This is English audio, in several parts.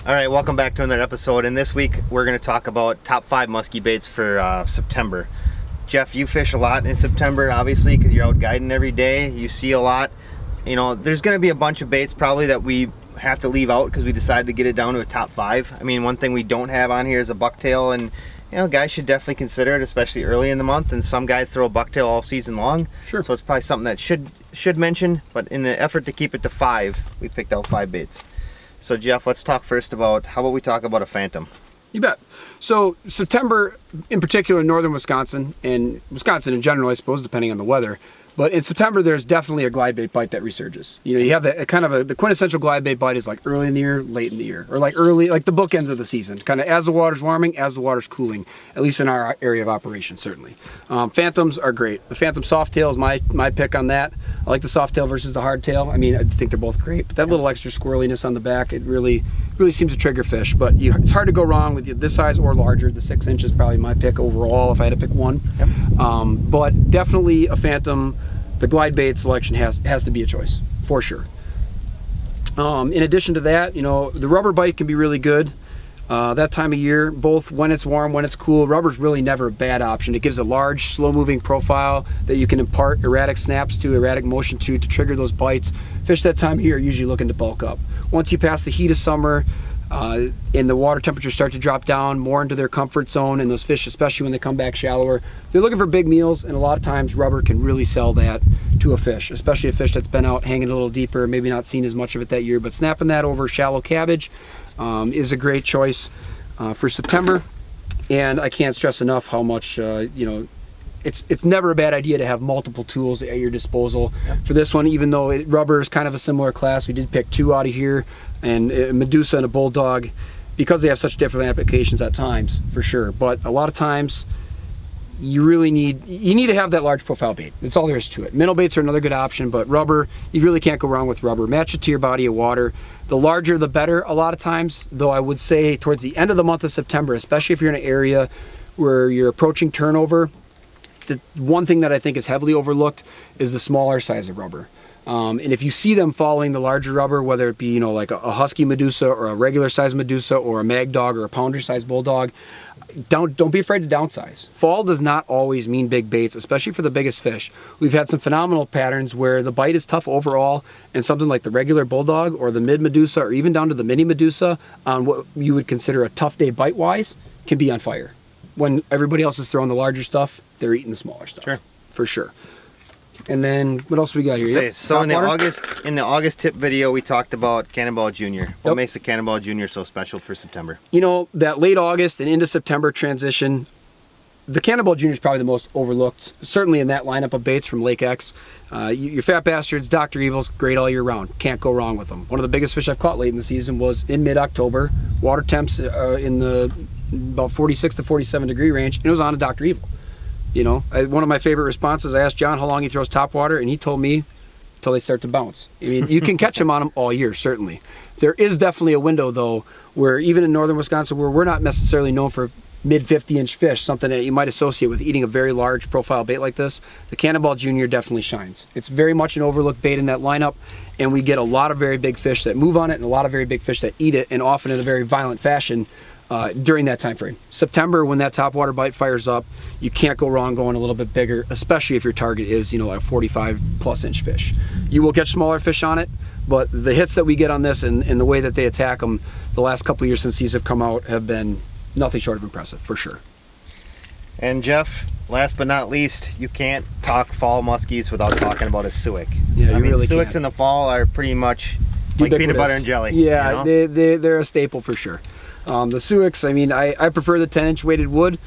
All right, welcome back to another episode. And this week we're going to talk about top 5 musky baits for September. Jeff, you fish a lot in September, obviously, because you're out guiding every day. You see a lot. You know, there's going to be a bunch of baits probably that we have to leave out because we decided to get it down to a top 5. I mean, one thing we don't have on here is a bucktail, and you know, guys should definitely consider it, especially early in the month. And some guys throw a bucktail all season long. Sure. So it's probably something that should mention. But in the effort to keep it to 5, we picked out 5 baits. So Jeff, let's talk first about, how about we talk about a phantom? You bet. So September, in particular, northern Wisconsin, and Wisconsin in general, I suppose, depending on the weather, but in September, there's definitely a glide bait bite that resurges. You know, you have the kind of the quintessential glide bait bite is like early in the year, late in the year, or like early, like the bookends of the season, kind of as the water's warming, as the water's cooling, at least in our area of operation, certainly. Phantoms are great. The Phantom Softail is my pick on that. I like the Softail versus the Hardtail. I mean, I think they're both great, but that little extra squirreliness on the back, it really seems to trigger fish. But it's hard to go wrong with this size or larger. The 6 inch is probably my pick overall if I had to pick one. Yep. But definitely a Phantom. The glide bait selection has to be a choice, for sure. In addition to that, you know, the rubber bite can be really good that time of year, both when it's warm, when it's cool. Rubber's really never a bad option. It gives a large, slow-moving profile that you can impart erratic snaps to, erratic motion to trigger those bites. Fish that time of year are usually looking to bulk up. Once you pass the heat of summer, and the water temperatures start to drop down more into their comfort zone, and those fish, especially when they come back shallower, they're looking for big meals, and a lot of times rubber can really sell that to a fish, especially a fish that's been out hanging a little deeper, maybe not seen as much of it that year. But snapping that over shallow cabbage is a great choice for September. And I can't stress enough how much you know, it's never a bad idea to have multiple tools at your disposal. Yep. For this one, even though rubber is kind of a similar class, we did pick 2 out of here, and a Medusa and a Bulldog, because they have such different applications at times, for sure. But a lot of times, you really need to have that large profile bait. That's all there is to it. Minnow baits are another good option, but rubber, you really can't go wrong with rubber. Match it to your body of water. The larger, the better a lot of times, though I would say towards the end of the month of September, especially if you're in an area where you're approaching turnover, the one thing that I think is heavily overlooked is the smaller size of rubber. And if you see them following the larger rubber, whether it be, you know, like a husky Medusa or a regular size Medusa or a mag dog or a pounder size bulldog, don't be afraid to downsize. Fall does not always mean big baits, especially for the biggest fish. We've had some phenomenal patterns where the bite is tough overall, and something like the regular bulldog or the mid Medusa or even down to the mini Medusa on what you would consider a tough day bite wise can be on fire. When everybody else is throwing the larger stuff, they're eating the smaller stuff. Sure. For sure. And then what else we got here? Yep. So in the August tip video, we talked about Cannonball Junior. What makes the Cannonball Junior so special for September? You know, that late August and into September transition, the Cannonball Junior is probably the most overlooked, certainly in that lineup of baits from Lake X. Your Fat Bastards, Dr. Evil's, great all year round. Can't go wrong with them. One of the biggest fish I've caught late in the season was in mid-October. Water temps in the about 46 to 47 degree range, and it was on a Dr. Evil. You know, one of my favorite responses, I asked John how long he throws topwater, and he told me until they start to bounce. I mean, you can catch them on them all year, certainly. There is definitely a window, though, where even in northern Wisconsin, where we're not necessarily known for mid 50-inch fish, something that you might associate with eating a very large profile bait like this, the Cannonball Junior definitely shines. It's very much an overlooked bait in that lineup, and we get a lot of very big fish that move on it and a lot of very big fish that eat it, and often in a very violent fashion. During that time frame. September, when that topwater bite fires up, you can't go wrong going a little bit bigger, especially if your target is, you know, like a 45+ inch fish. You will catch smaller fish on it, but the hits that we get on this and the way that they attack them the last couple of years since these have come out have been nothing short of impressive, for sure. And Jeff, last but not least, you can't talk fall muskies without talking about a suic. Yeah, I mean, really suics can't. in the fall are pretty much like peanut butter and jelly. Yeah, you know? they're a staple for sure. The Suics, I mean, I prefer the 10-inch weighted wood.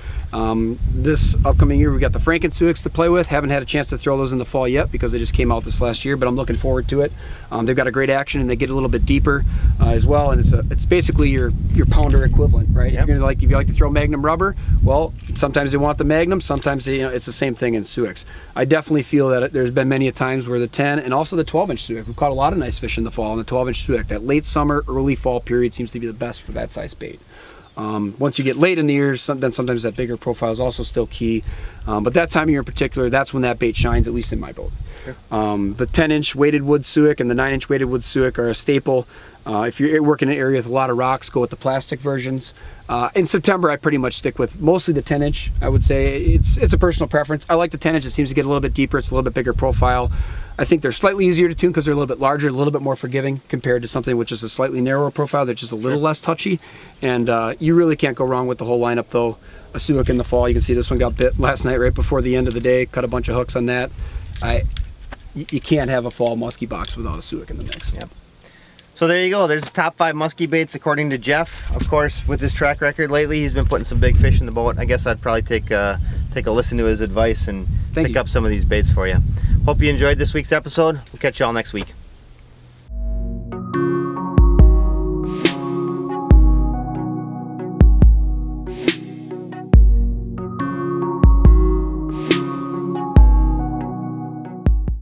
This upcoming year, we got the Franken Suics to play with. Haven't had a chance to throw those in the fall yet because they just came out this last year, but I'm looking forward to it. They've got a great action, and they get a little bit deeper as well, and it's basically your pounder equivalent, right? Yep. If you like to throw Magnum rubber, well, sometimes they want the Magnum, sometimes they, you know, it's the same thing in Suics. I definitely feel that there's been many a times where the 10 and also the 12-inch Suic, we've caught a lot of nice fish in the fall, and the 12-inch Suic, that late summer, early fall period seems to be the best for that size bait. Once you get late in the year, then sometimes that bigger profile is also still key. But that time of year in particular, that's when that bait shines, at least in my boat. Sure. The 10-inch weighted wood suic and the 9-inch weighted wood suic are a staple. If you're working in an area with a lot of rocks, go with the plastic versions. In September, I pretty much stick with mostly the 10-inch. I would say it's a personal preference. I like the 10-inch. It seems to get a little bit deeper. It's a little bit bigger profile. I think they're slightly easier to tune because they're a little bit larger, a little bit more forgiving compared to something which is a slightly narrower profile. They're just a little less touchy. And you really can't go wrong with the whole lineup, though. A suic in the fall. You can see this one got bit last night right before the end of the day. Cut a bunch of hooks on that. You can't have a fall musky box without a suic in the mix. Yep. So there you go. There's the top 5 musky baits according to Jeff. Of course, with his track record lately, he's been putting some big fish in the boat. I guess I'd probably take a listen to his advice and pick up some of these baits for you. Hope you enjoyed this week's episode. We'll catch you all next week.